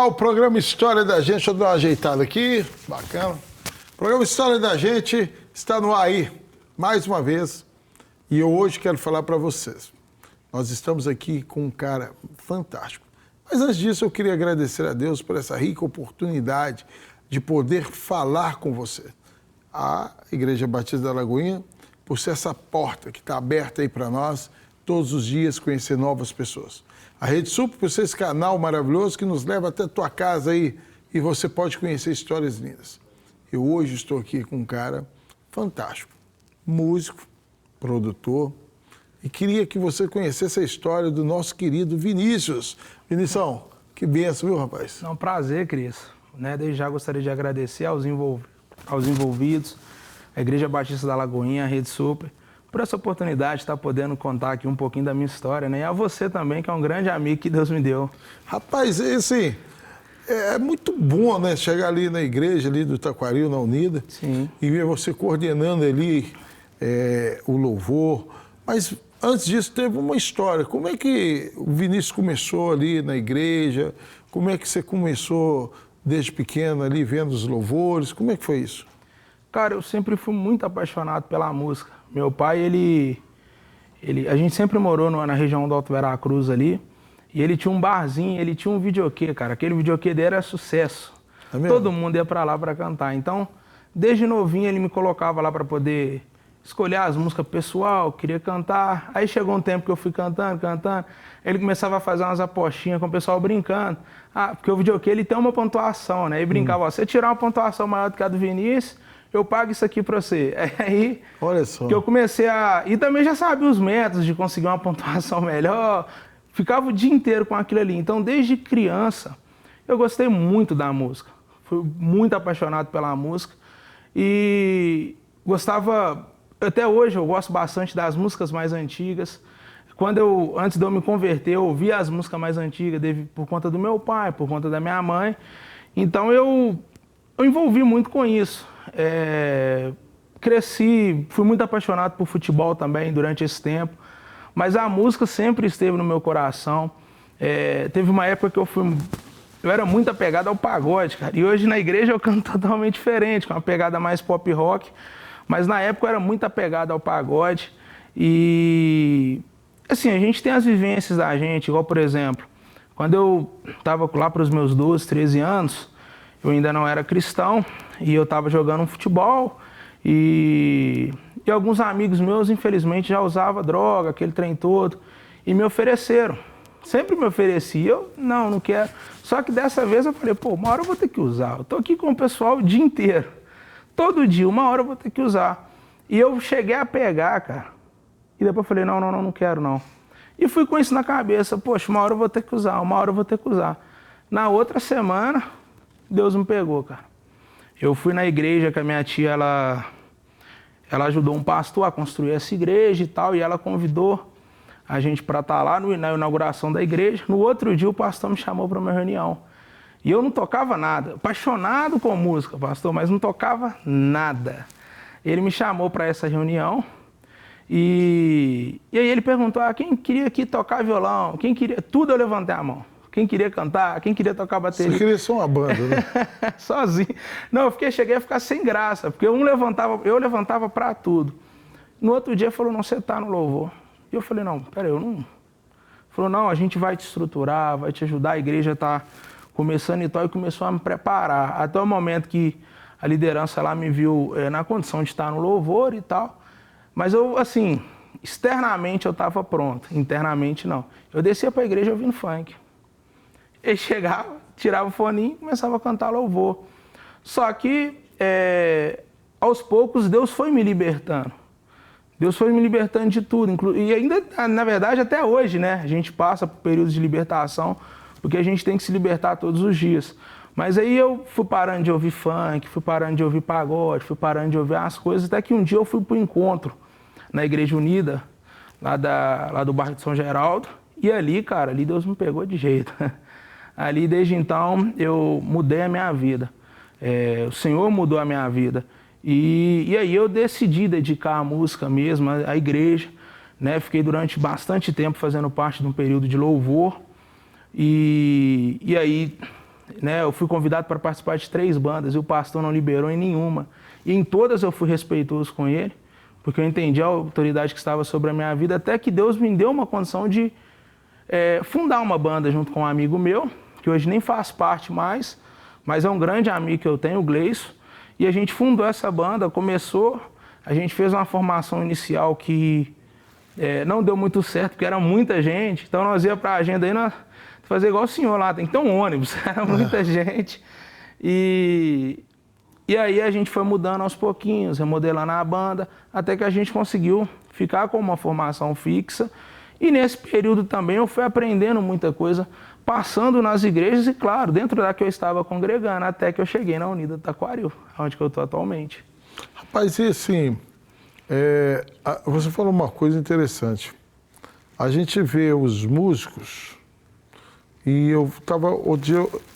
o programa História da Gente. Deixa eu dar uma ajeitada aqui. Bacana. O programa História da Gente está no ar aí, mais uma vez. E eu hoje quero falar para vocês. Nós estamos aqui com um cara fantástico. Mas antes disso, eu queria agradecer a Deus por essa rica oportunidade de poder falar com você. A Igreja Batista da Lagoinha, por ser essa porta que está aberta aí para nós, todos os dias conhecer novas pessoas. A Rede Super, por ser esse canal maravilhoso que nos leva até a tua casa aí e você pode conhecer histórias lindas. Eu hoje estou aqui com um cara fantástico, músico, produtor, e queria que você conhecesse a história do nosso querido Vinícius. Vinição, que benção, viu, rapaz? É um prazer, Cris. Desde já gostaria de agradecer aos envolvidos, a Igreja Batista da Lagoinha, a Rede Super, por essa oportunidade de estar podendo contar aqui um pouquinho da minha história, né? E a você também, que é um grande amigo que Deus me deu. Rapaz, assim, é muito bom, né? Chegar ali na igreja ali do Taquaril, na Unida, Sim. E ver você coordenando ali o louvor. Mas antes disso, teve uma história. Como é que o Vinícius começou ali na igreja? Como é que você começou desde pequeno ali, vendo os louvores? Como é que foi isso? Cara, eu sempre fui muito apaixonado pela música. Meu pai, a gente sempre morou na região do Alto Veracruz ali, e ele tinha um barzinho, ele tinha um videokê, cara. Aquele videokê dele era sucesso. É mesmo? Todo mundo ia pra lá pra cantar. Então, desde novinho, ele me colocava lá pra poder escolher as músicas pessoal, queria cantar. Aí chegou um tempo que eu fui cantando. Ele começava a fazer umas apostinhas com o pessoal brincando. Porque o videokê, ele tem uma pontuação, né? E brincava, ó, se você tirar uma pontuação maior do que a do Vinícius, eu pago isso aqui pra você. Aí, olha só, que eu comecei a... E também já sabia os métodos de conseguir uma pontuação melhor. Ficava o dia inteiro com aquilo ali. Então, desde criança, eu gostei muito da música. Fui muito apaixonado pela música. E gostava... Até hoje, eu gosto bastante das músicas mais antigas. Antes de eu me converter, eu ouvia as músicas mais antigas por conta do meu pai, por conta da minha mãe. Então, eu envolvi muito com isso. Cresci, fui muito apaixonado por futebol também durante esse tempo, mas a música sempre esteve no meu coração. Teve uma época que eu era muito apegado ao pagode, cara, e hoje na igreja eu canto totalmente diferente, com uma pegada mais pop rock, mas na época eu era muito apegado ao pagode. E assim, a gente tem as vivências da gente, igual por exemplo, quando eu estava lá para os meus 12, 13 anos, eu ainda não era cristão e eu estava jogando um futebol e alguns amigos meus, infelizmente, já usavam droga, aquele trem todo, e me ofereceram. Sempre me oferecia, eu não quero. Só que dessa vez eu falei, pô, uma hora eu vou ter que usar. Eu tô aqui com o pessoal o dia inteiro. Todo dia, uma hora eu vou ter que usar. E eu cheguei a pegar, cara. E depois eu falei, não quero não. E fui com isso na cabeça, poxa, uma hora eu vou ter que usar, uma hora eu vou ter que usar. Na outra semana, Deus me pegou, cara. Eu fui na igreja que a minha tia, ela ajudou um pastor a construir essa igreja e tal, e ela convidou a gente para estar lá na inauguração da igreja. No outro dia, o pastor me chamou para uma reunião. E eu não tocava nada, apaixonado com música, pastor, mas não tocava nada. Ele me chamou para essa reunião e aí ele perguntou, quem queria aqui tocar violão, quem queria... Tudo eu levantei a mão. Quem queria cantar, quem queria tocar bateria. Você queria ser uma banda, né? Sozinho. Não, cheguei a ficar sem graça, porque eu levantava para tudo. No outro dia falou, não, você tá no louvor. E eu falei, não, peraí, eu não... Falou, não, a gente vai te estruturar, vai te ajudar, a igreja tá começando e tal, e começou a me preparar. Até o momento que a liderança lá me viu na condição de estar no louvor e tal. Mas eu, assim, externamente eu estava pronto, internamente não. Eu descia para a igreja ouvindo funk. Ele chegava, tirava o foninho e começava a cantar louvor. Só que, aos poucos, Deus foi me libertando. Deus foi me libertando de tudo. E ainda, na verdade, até hoje, né? A gente passa por períodos de libertação, porque a gente tem que se libertar todos os dias. Mas aí eu fui parando de ouvir funk, fui parando de ouvir pagode, fui parando de ouvir as coisas, até que um dia eu fui para o encontro na Igreja Unida, lá do bairro de São Geraldo. E ali, cara, ali Deus me pegou de jeito. Ali, desde então, eu mudei a minha vida. O Senhor mudou a minha vida. E aí eu decidi dedicar a música mesmo, à igreja, né? Fiquei durante bastante tempo fazendo parte de um período de louvor. E aí né? Eu fui convidado para participar de 3 bandas e o pastor não liberou em nenhuma. E em todas eu fui respeitoso com ele, porque eu entendi a autoridade que estava sobre a minha vida, até que Deus me deu uma condição de fundar uma banda junto com um amigo meu, que hoje nem faz parte mais, mas é um grande amigo que eu tenho, o Gleison, e a gente fundou essa banda, a gente fez uma formação inicial que não deu muito certo, porque era muita gente, então nós ia para a agenda aí, nós fazer igual o senhor lá, tem que ter um ônibus, era muita gente, e aí a gente foi mudando aos pouquinhos, remodelando a banda, até que a gente conseguiu ficar com uma formação fixa. E nesse período também eu fui aprendendo muita coisa, passando nas igrejas e, claro, dentro da que eu estava congregando, até que eu cheguei na Unida Taquaril, onde que eu estou atualmente. Rapaz, e assim, você falou uma coisa interessante. A gente vê os músicos, e eu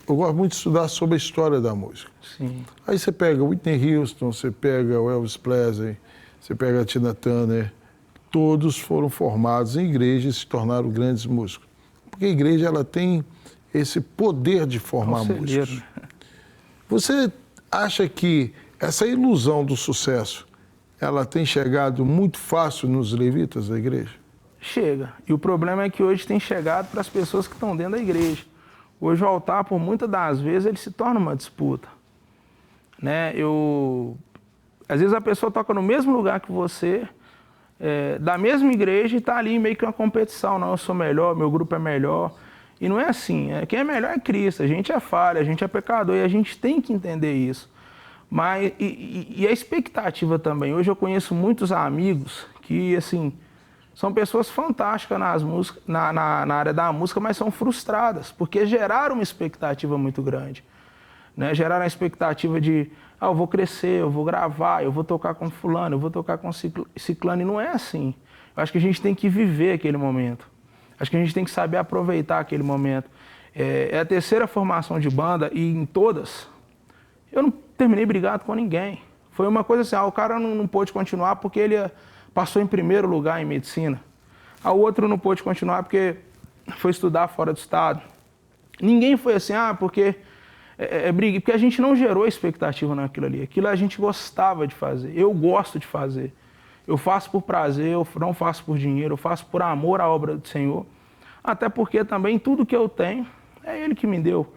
gosto muito de estudar sobre a história da música. Sim. Aí você pega Whitney Houston, você pega o Elvis Presley, você pega a Tina Turner, todos foram formados em igrejas e se tornaram grandes músicos. Porque a igreja ela tem esse poder de formar músicos. Você acha que essa ilusão do sucesso, ela tem chegado muito fácil nos levitas da igreja? Chega. E o problema é que hoje tem chegado para as pessoas que estão dentro da igreja. Hoje o altar, por muitas das vezes, ele se torna uma disputa. Né? Às vezes a pessoa toca no mesmo lugar que você, da mesma igreja, e está ali meio que uma competição. Não, eu sou melhor, meu grupo é melhor. E não é assim. Quem é melhor é Cristo. A gente é falha, a gente é pecador e a gente tem que entender isso. Mas, e a expectativa também. Hoje eu conheço muitos amigos que, assim, são pessoas fantásticas na área da música, mas são frustradas, porque geraram uma expectativa muito grande. Né? Geraram a expectativa de, eu vou crescer, eu vou gravar, eu vou tocar com fulano, eu vou tocar com ciclano, e não é assim. Eu acho que a gente tem que viver aquele momento. Acho que a gente tem que saber aproveitar aquele momento. É a 3ª formação de banda, e em todas, eu não terminei brigado com ninguém. Foi uma coisa assim, o cara não pôde continuar porque ele passou em primeiro lugar em medicina. O outro não pôde continuar porque foi estudar fora do estado. Ninguém foi assim, porque briga, porque a gente não gerou expectativa naquilo ali. Aquilo a gente gostava de fazer, eu gosto de fazer. Eu faço por prazer, eu não faço por dinheiro, eu faço por amor à obra do Senhor. Até porque também tudo que eu tenho é Ele que me deu.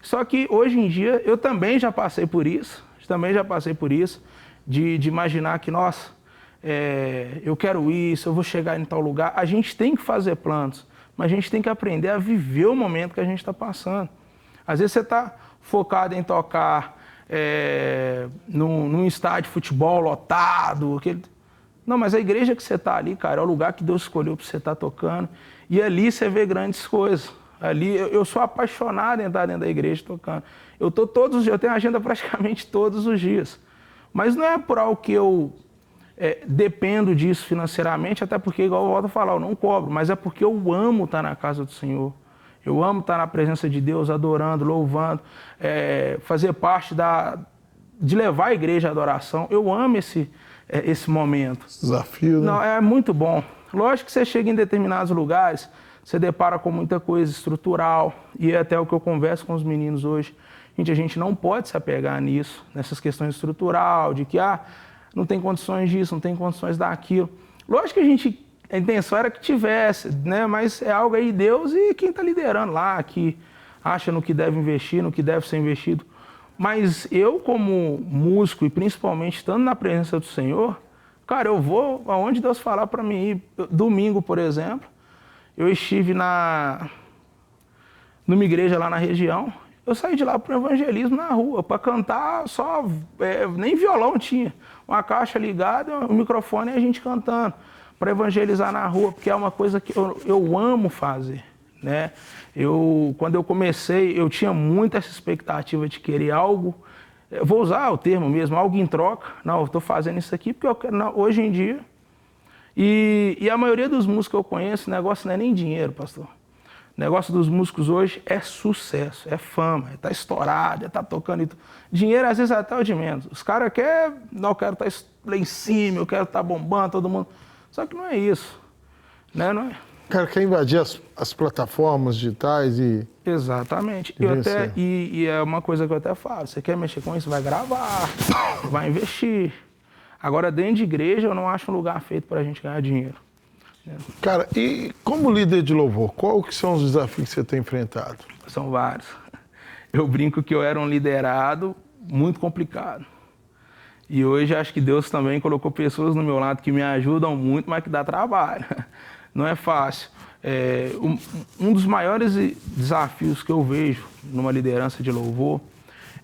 Só que hoje em dia eu também já passei por isso, de imaginar que, nossa, eu quero isso, eu vou chegar em tal lugar. A gente tem que fazer planos, mas a gente tem que aprender a viver o momento que a gente está passando. Às vezes você está focado em tocar num estádio de futebol lotado. Não, mas a igreja que você está ali, cara, é o lugar que Deus escolheu para você estar tocando. E ali você vê grandes coisas. Ali eu sou apaixonado em estar dentro da igreja tocando. Eu tenho agenda praticamente todos os dias. Mas não é por algo que eu dependo disso financeiramente, até porque, igual eu volto a falar, eu não cobro, mas é porque eu amo estar na casa do Senhor. Eu amo estar na presença de Deus, adorando, louvando, fazer parte de levar a igreja à adoração. Eu amo esse momento. Desafio, né? Não, é muito bom. Lógico que você chega em determinados lugares, você depara com muita coisa estrutural, e é até o que eu converso com os meninos hoje. Gente, a gente não pode se apegar nisso, nessas questões estrutural, de que não tem condições disso, não tem condições daquilo. Lógico que a intenção era que tivesse, né? Mas é algo aí de Deus e quem está liderando lá, que acha no que deve investir, no que deve ser investido. Mas eu, como músico, e principalmente estando na presença do Senhor, cara, eu vou aonde Deus falar para mim ir. Domingo, por exemplo, eu estive numa igreja lá na região. Eu saí de lá para o evangelismo na rua, para cantar nem violão tinha. Uma caixa ligada, o microfone e a gente cantando, para evangelizar na rua, porque é uma coisa que eu amo fazer. Né? Quando eu comecei, eu tinha muito essa expectativa de querer algo, vou usar o termo mesmo, algo em troca. Não, eu estou fazendo isso aqui porque eu quero, não, hoje em dia. E a maioria dos músicos que eu conheço, o negócio não é nem dinheiro, pastor. O negócio dos músicos hoje é sucesso, é fama, é tá estourado, é tá tocando e tudo. Dinheiro às vezes é até o de menos. Os caras querem, não, eu quero estar lá em cima, eu quero estar bombando todo mundo. Só que não é isso, né? Não é. O cara quer invadir as plataformas digitais e... Exatamente. Devia E é uma coisa que eu até falo, você quer mexer com isso, vai gravar, vai investir. Agora, dentro de igreja, eu não acho um lugar feito para a gente ganhar dinheiro. Cara, e como líder de louvor, qual que são os desafios que você tem enfrentado? São vários. Eu brinco que eu era um liderado muito complicado. E hoje acho que Deus também colocou pessoas no meu lado que me ajudam muito, mas que dá trabalho. Não é fácil. Um dos maiores desafios que eu vejo numa liderança de louvor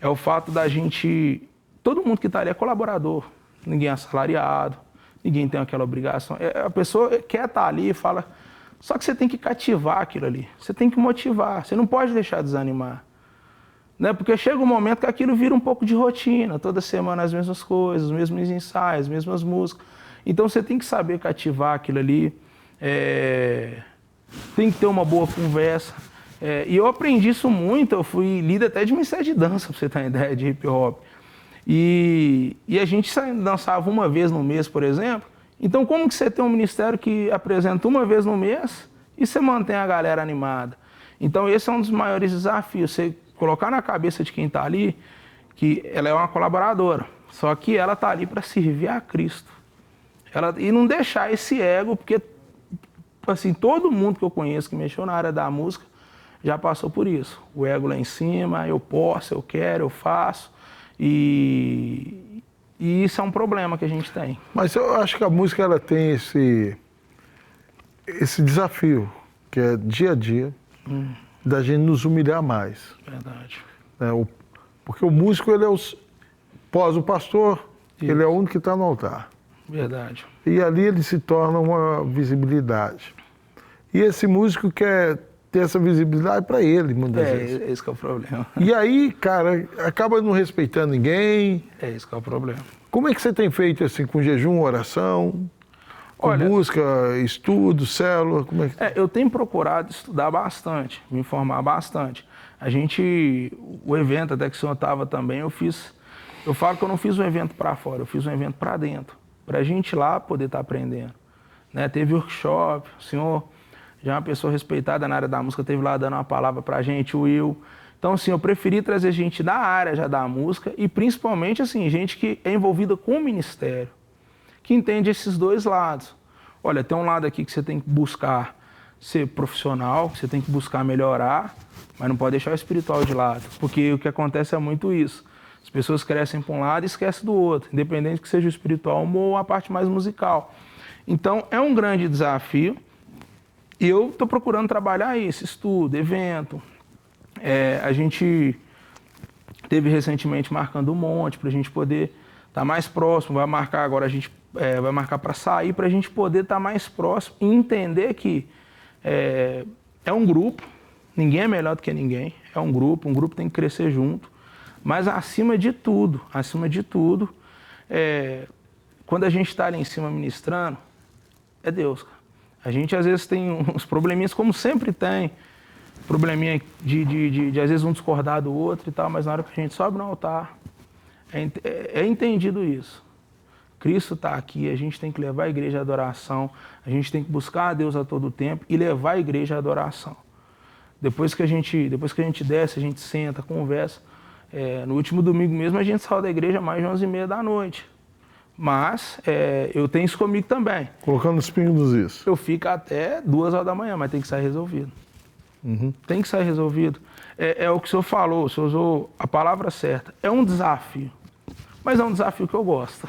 é o fato da gente... Todo mundo que está ali é colaborador. Ninguém é assalariado, ninguém tem aquela obrigação. A pessoa quer estar ali e fala... Só que você tem que cativar aquilo ali. Você tem que motivar. Você não pode deixar desanimar. Né? Porque chega um momento que aquilo vira um pouco de rotina. Toda semana as mesmas coisas, os mesmos ensaios, as mesmas músicas. Então você tem que saber cativar aquilo ali. Tem que ter uma boa conversa. E eu aprendi isso muito. Eu fui líder até de ministério de dança, pra você ter uma ideia, de hip hop. E a gente dançava uma vez no mês, por exemplo. Então como que você tem um ministério que apresenta uma vez no mês e você mantém a galera animada? Então esse é um dos maiores desafios. Você colocar na cabeça de quem está ali que ela é uma colaboradora, só que ela está ali para servir a Cristo. E não deixar esse ego, porque assim, todo mundo que eu conheço que mexeu na área da música já passou por isso. O ego lá em cima, eu posso, eu quero, eu faço. E isso é um problema que a gente tem. Mas eu acho que a música ela tem esse desafio, que é dia a dia, da gente nos humilhar mais. Verdade. Porque o músico, ele é pós o pastor, ele é o único que está no altar. Verdade. E ali ele se torna uma visibilidade. E esse músico quer ter essa visibilidade para ele, muitas vezes. Esse que é o problema. E aí, cara, acaba não respeitando ninguém. Esse que é o problema. Como é que você tem feito assim, com jejum, oração, com Olha, busca, estudo, célula? Como é que... eu tenho procurado estudar bastante, me informar bastante. O evento até que o senhor estava também, eu falo que eu não fiz um evento para fora, eu fiz um evento para dentro, para a gente lá poder estar aprendendo. Né? Teve workshop, o senhor já é uma pessoa respeitada na área da música, teve lá dando uma palavra para a gente, o Will. Então, assim, eu preferi trazer gente da área já da música e principalmente, assim, gente que é envolvida com o ministério, que entende esses dois lados. Olha, tem um lado aqui que você tem que buscar ser profissional, que você tem que buscar melhorar, mas não pode deixar o espiritual de lado, porque o que acontece é muito isso. As pessoas crescem para um lado e esquecem do outro, independente que seja o espiritual ou a parte mais musical. Então, é um grande desafio e eu estou procurando trabalhar isso, estudo, evento. A gente teve recentemente marcando um monte para a gente poder estar mais próximo, vai marcar agora, a gente vai marcar para sair, para a gente poder estar mais próximo e entender que é um grupo, ninguém é melhor do que ninguém, é um grupo tem que crescer junto, mas acima de tudo, quando a gente está ali em cima ministrando, é Deus, cara. A gente às vezes tem uns probleminhas, como sempre tem, probleminha de às vezes um discordar do outro e tal, mas na hora que a gente sobe no altar, é entendido isso. Cristo está aqui, a gente tem que levar a igreja à adoração, a gente tem que buscar a Deus a todo tempo e levar a igreja à adoração. Depois que a gente desce, a gente senta, conversa. No último domingo mesmo a gente saiu da igreja mais de 11h30 da noite. Mas eu tenho isso comigo também. Colocando os pingos nos is. Eu fico até 2h da manhã, mas tem que sair resolvido. Tem que sair resolvido. É o que o senhor falou, o senhor usou a palavra certa. É um desafio, mas é um desafio que eu gosto.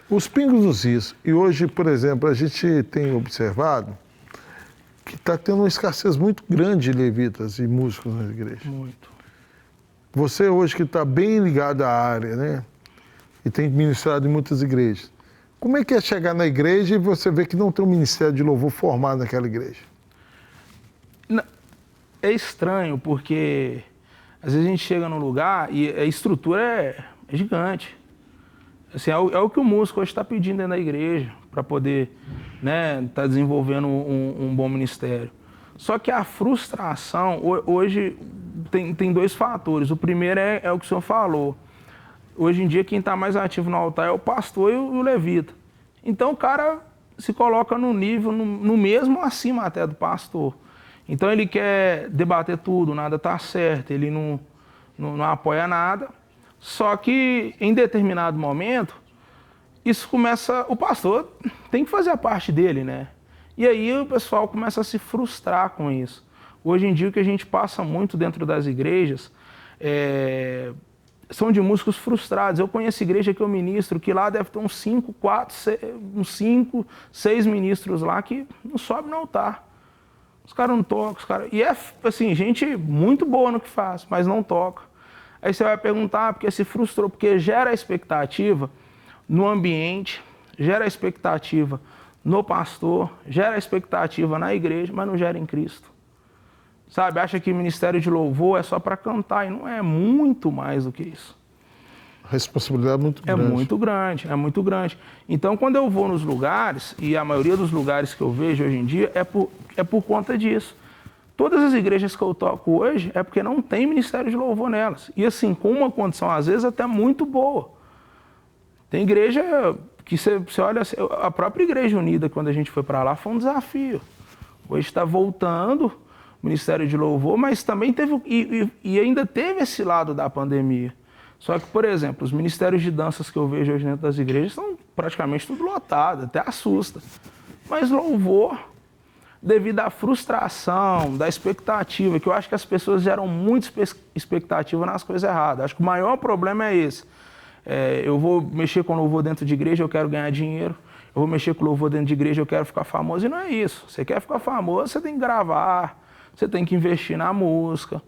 Os pingos nos is. E hoje, por exemplo, a gente tem observado que está tendo uma escassez muito grande de levitas e músicos nas igrejas. Muito. Você hoje que está bem ligado à área, né? E tem ministrado em muitas igrejas. Como é que é chegar na igreja e você ver que não tem um ministério de louvor formado naquela igreja? É estranho, porque às vezes a gente chega num lugar e a estrutura é gigante. Assim, é o que o músico hoje está pedindo dentro da igreja para poder tá desenvolvendo um bom ministério. Só que a frustração, hoje, tem dois fatores. O primeiro é o que o senhor falou. Hoje em dia, quem está mais ativo no altar é o pastor e o levita. Então, o cara, se coloca no nível, no mesmo acima até do pastor. Então ele quer debater tudo, nada está certo, ele não apoia nada. Só que em determinado momento, isso começa, o pastor tem que fazer a parte dele, né? E aí o pessoal começa a se frustrar com isso. Hoje em dia o que a gente passa muito dentro das igrejas são de músicos frustrados. Eu conheço igreja que eu ministro, que lá deve ter uns 5, 6 ministros lá que não sobe no altar. Os caras não tocam, E é assim, gente muito boa no que faz, mas não toca. Aí você vai perguntar porque se frustrou, porque gera expectativa no ambiente, gera expectativa no pastor, gera expectativa na igreja, mas não gera em Cristo. Sabe, acha que ministério de louvor é só para cantar, e não é, muito mais do que isso. A responsabilidade é muito grande. É muito grande, é muito grande. Então, quando eu vou nos lugares, e a maioria dos lugares que eu vejo hoje em dia é por conta disso. Todas as igrejas que eu toco hoje é porque não tem ministério de louvor nelas. E assim, com uma condição, às vezes, até muito boa. Tem igreja que você olha, a própria Igreja Unida, quando a gente foi para lá, foi um desafio. Hoje está voltando o ministério de louvor, mas também teve, e ainda teve esse lado da pandemia. Só que, por exemplo, os ministérios de danças que eu vejo hoje dentro das igrejas são praticamente tudo lotado, até assusta. Mas louvor, devido à frustração, da expectativa, que eu acho que as pessoas geram muita expectativa nas coisas erradas. Acho que o maior problema é esse. Eu vou mexer com louvor dentro de igreja, eu quero ganhar dinheiro. Eu vou mexer com louvor dentro de igreja, eu quero ficar famoso. E não é isso. Você quer ficar famoso, você tem que gravar, você tem que investir na música,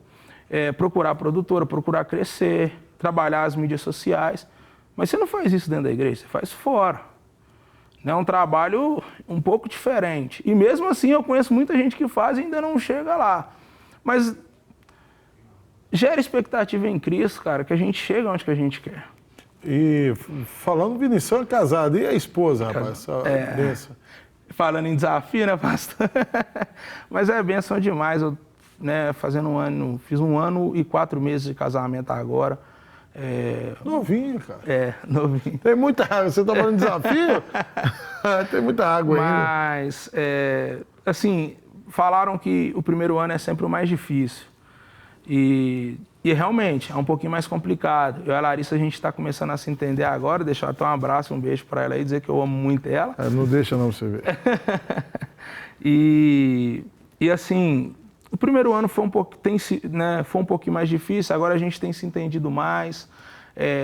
procurar produtora, procurar crescer, trabalhar as mídias sociais. Mas você não faz isso dentro da igreja, você faz fora. É um trabalho um pouco diferente. E mesmo assim eu conheço muita gente que faz e ainda não chega lá. Mas gera expectativa em Cristo, cara, que a gente chega onde que a gente quer. E falando, Vinição é casado. E a esposa, rapaz? Falando em desafio, né, pastor? Mas é bênção demais. Eu, fiz 1 ano e 4 meses de casamento agora. Novinho, cara. Novinho. Tem muita água. Você tá falando de desafio? Tem muita água ainda. Mas, assim, falaram que o primeiro ano é sempre o mais difícil. E realmente, é um pouquinho mais complicado. Eu e a Larissa, a gente está começando a se entender agora. Deixar até um abraço, um beijo para ela aí, dizer que eu amo muito ela. Não deixa não você ver. E assim, o primeiro ano foi foi um pouquinho mais difícil, agora a gente tem se entendido mais.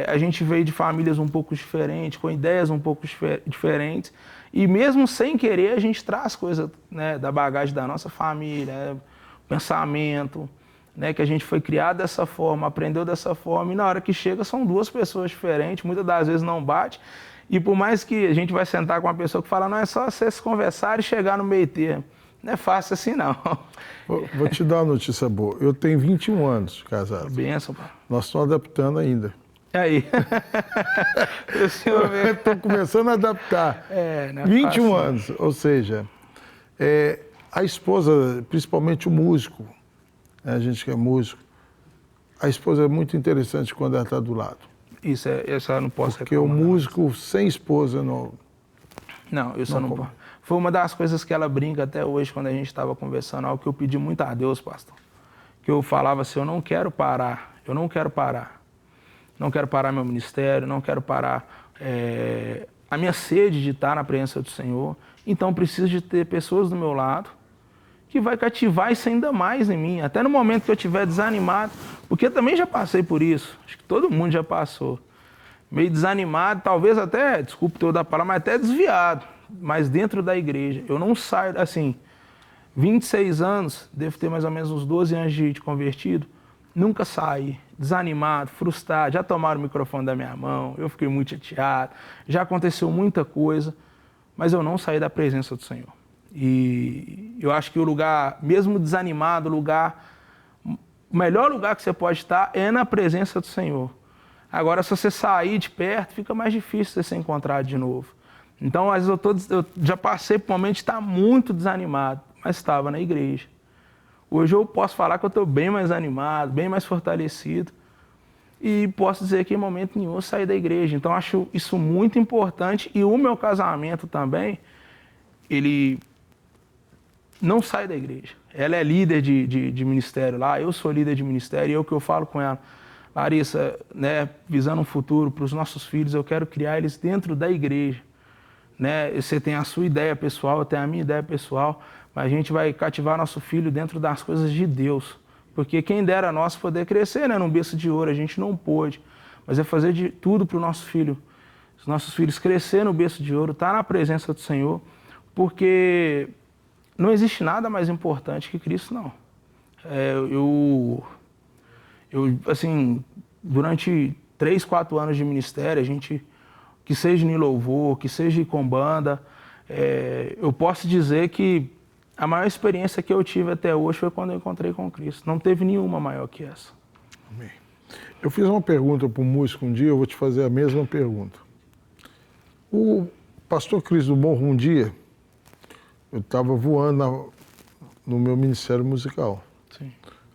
A gente veio de famílias um pouco diferentes, com ideias um pouco diferentes. E mesmo sem querer, a gente traz coisas, da bagagem da nossa família, pensamento, que a gente foi criado dessa forma, aprendeu dessa forma, e na hora que chega são 2 pessoas diferentes, muitas das vezes não bate. E por mais que a gente vai sentar com uma pessoa que fala, não é só vocês conversarem e chegar no meio termo. Não é fácil assim, não. Vou te dar uma notícia boa. Eu tenho 21 anos de casado. Benção, pá. Nós estamos adaptando ainda. Aí. Estou começando a adaptar. Não é 21 fácil, anos, ou seja, a esposa, principalmente o músico, a gente que é músico, a esposa é muito interessante quando ela está do lado. Isso eu não posso Porque o músico sem esposa não... Não, isso eu não posso. Foi uma das coisas que ela brinca até hoje, quando a gente estava conversando, algo que eu pedi muito a Deus, pastor. Que eu falava assim, eu não quero parar. Não quero parar meu ministério, não quero parar a minha sede de estar na presença do Senhor. Então, preciso de ter pessoas do meu lado que vai cativar isso ainda mais em mim. Até no momento que eu estiver desanimado, porque eu também já passei por isso. Acho que todo mundo já passou. Meio desanimado, talvez até, desculpe toda a palavra, mas até desviado. Mas dentro da igreja. Eu não saio, assim, 26 anos, devo ter mais ou menos uns 12 anos de convertido, nunca saí, desanimado, frustrado, já tomaram o microfone da minha mão, eu fiquei muito chateado, já aconteceu muita coisa, mas eu não saí da presença do Senhor. E eu acho que o lugar, mesmo desanimado, o melhor lugar que você pode estar é na presença do Senhor. Agora, se você sair de perto, fica mais difícil você ser encontrado de novo. Então, às vezes eu já passei por um momento de estar muito desanimado, mas estava na igreja. Hoje eu posso falar que eu estou bem mais animado, bem mais fortalecido. E posso dizer que em momento nenhum eu saí da igreja. Então, acho isso muito importante. E o meu casamento também ele não sai da igreja. Ela é líder de ministério lá, eu sou líder de ministério, e é o que eu falo com ela. Larissa, né, visando um futuro para os nossos filhos, eu quero criar eles dentro da igreja. Né? Você tem a sua ideia pessoal, eu tenho a minha ideia pessoal, mas a gente vai cativar nosso filho dentro das coisas de Deus. Porque quem dera a nós poder crescer, né, num berço de ouro, a gente não pôde. Mas é fazer de tudo para o nosso filho, os nossos filhos crescer no berço de ouro, estar na presença do Senhor, porque não existe nada mais importante que Cristo, não. Assim, durante 3, 4 anos de ministério, a gente, que seja em louvor, que seja com banda, eu posso dizer que a maior experiência que eu tive até hoje foi quando eu encontrei com Cristo. Não teve nenhuma maior que essa. Amém. Eu fiz uma pergunta para um músico um dia, eu vou te fazer a mesma pergunta. O pastor Cris do Morro, um dia, eu estava voando no meu ministério musical. Sim.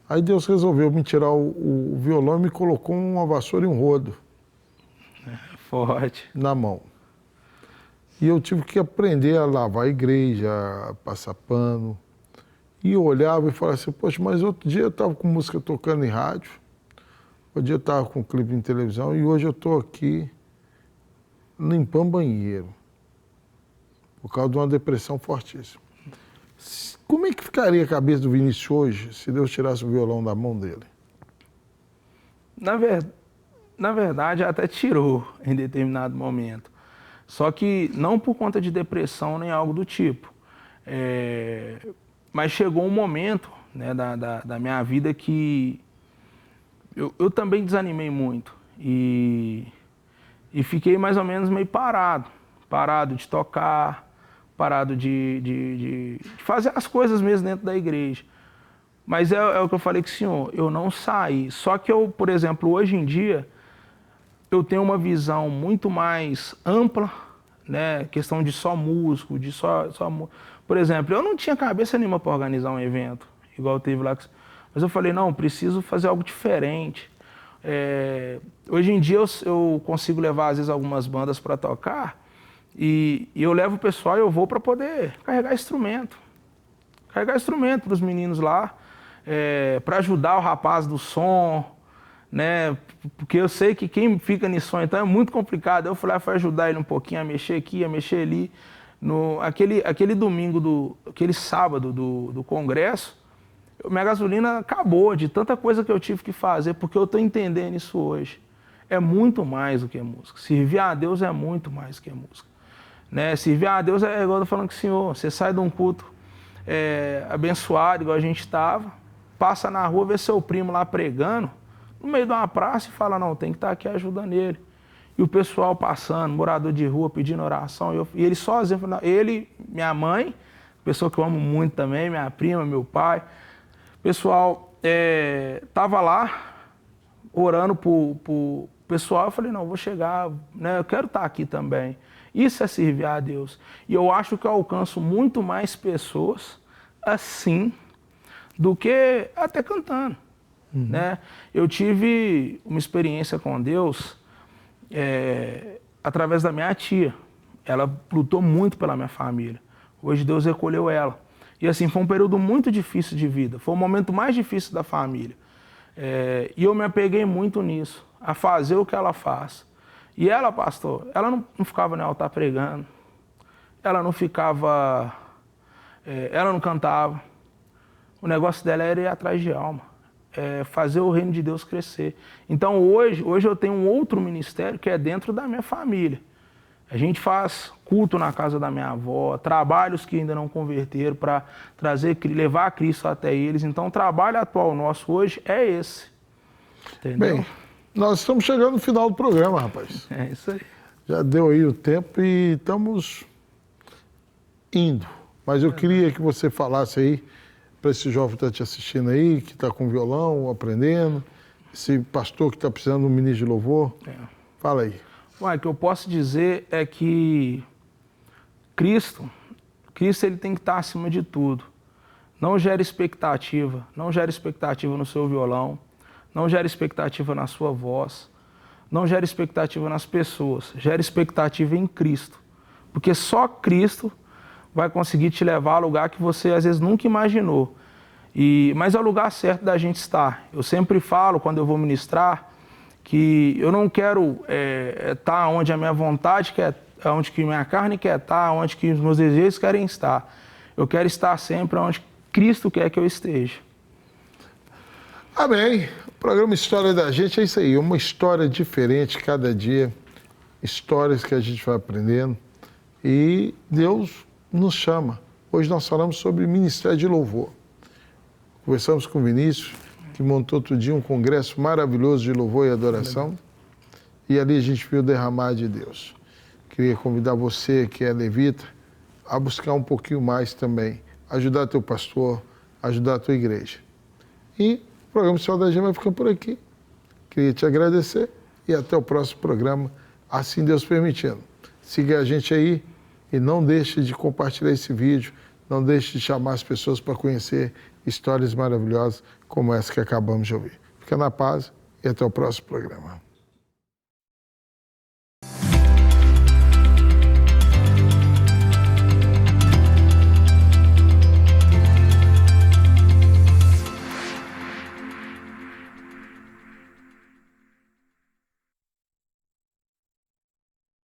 Aí Deus resolveu me tirar o violão e me colocou uma vassoura e um rodo. Forte. Na mão. E eu tive que aprender a lavar a igreja, a passar pano. E eu olhava e falava assim, poxa, mas outro dia eu estava com música tocando em rádio, outro dia eu estava com clipe em televisão e hoje eu estou aqui limpando banheiro. Por causa de uma depressão fortíssima. Como é que ficaria a cabeça do Vinícius hoje se Deus tirasse o violão da mão dele? Na verdade, até tirou em determinado momento. Só que não por conta de depressão nem algo do tipo. Mas chegou um momento, né, da minha vida que eu também desanimei muito. E fiquei mais ou menos meio parado. Parado de tocar, parado de fazer as coisas mesmo dentro da igreja. Mas é o que eu falei com o senhor, eu não saí. Só que eu, por exemplo, hoje em dia, eu tenho uma visão muito mais ampla, né? Questão de só músico, de só. Por exemplo, eu não tinha cabeça nenhuma para organizar um evento, igual teve lá. Mas eu falei, não, preciso fazer algo diferente. Hoje em dia eu consigo levar, às vezes, algumas bandas para tocar e eu levo o pessoal e eu vou para poder carregar instrumento. Carregar instrumento para os meninos lá, para ajudar o rapaz do som, né? Porque eu sei que quem fica nisso som, então é muito complicado. Eu fui lá para ajudar ele um pouquinho a mexer aqui, a mexer ali. Aquele domingo, aquele sábado do congresso, minha gasolina acabou de tanta coisa que eu tive que fazer, porque eu estou entendendo isso hoje. É muito mais do que música. Servir a Deus é muito mais do que música. Né? Servir a Deus é igual eu tô falando com o senhor. Você sai de um culto abençoado, igual a gente estava, passa na rua, vê seu primo lá pregando, no meio de uma praça e fala, não, tem que estar aqui ajudando ele. E o pessoal passando, morador de rua, pedindo oração, e ele sozinho, ele, minha mãe, pessoa que eu amo muito também, minha prima, meu pai, o pessoal estava lá orando pro pessoal, eu falei, não, eu vou chegar, né, eu quero estar aqui também. Isso é servir a Deus. E eu acho que eu alcanço muito mais pessoas assim do que até cantando. Uhum. Né? Eu tive uma experiência com Deus através da minha tia. Ela lutou muito pela minha família. Hoje Deus recolheu ela. E assim, foi um período muito difícil de vida. Foi o momento mais difícil da família. E eu me apeguei muito nisso, a fazer o que ela faz. E ela, pastor, ela não ficava no altar pregando, ela não ficava, ela não cantava. O negócio dela era ir atrás de alma, fazer o reino de Deus crescer. Então hoje eu tenho um outro ministério que é dentro da minha família. A gente faz culto na casa da minha avó, trabalhos que ainda não converteram para levar Cristo até eles. Então o trabalho atual nosso hoje é esse. Entendeu? Bem, nós estamos chegando no final do programa, rapaz. É isso aí. Já deu aí o tempo e estamos indo. Mas eu queria que você falasse aí para esse jovem que está te assistindo aí, que está com violão, aprendendo, esse pastor que está precisando de um ministro de louvor. Fala aí. O que eu posso dizer é que Cristo ele tem que estar acima de tudo. Não gera expectativa no seu violão, não gera expectativa na sua voz, não gera expectativa nas pessoas, gera expectativa em Cristo. Porque só Cristo vai conseguir te levar a lugar que você às vezes nunca imaginou. Mas é o lugar certo da gente estar. Eu sempre falo, quando eu vou ministrar, que eu não quero estar onde a minha vontade quer, onde que minha carne quer estar, onde que os meus desejos querem estar. Eu quero estar sempre onde Cristo quer que eu esteja. Amém. O programa História da Gente é isso aí, uma história diferente cada dia, histórias que a gente vai aprendendo e Deus nos chama. Hoje nós falamos sobre Ministério de Louvor. Conversamos com o Vinícius, que montou outro dia um congresso maravilhoso de louvor e adoração, e ali a gente viu o derramar de Deus. Queria convidar você, que é levita, a buscar um pouquinho mais também, ajudar teu pastor, ajudar a tua igreja. E o programa História da Gente vai ficando por aqui. Queria te agradecer e até o próximo programa, assim Deus permitindo. Siga a gente aí e não deixe de compartilhar esse vídeo, não deixe de chamar as pessoas para conhecer histórias maravilhosas como essa que acabamos de ouvir. Fica na paz e até o próximo programa.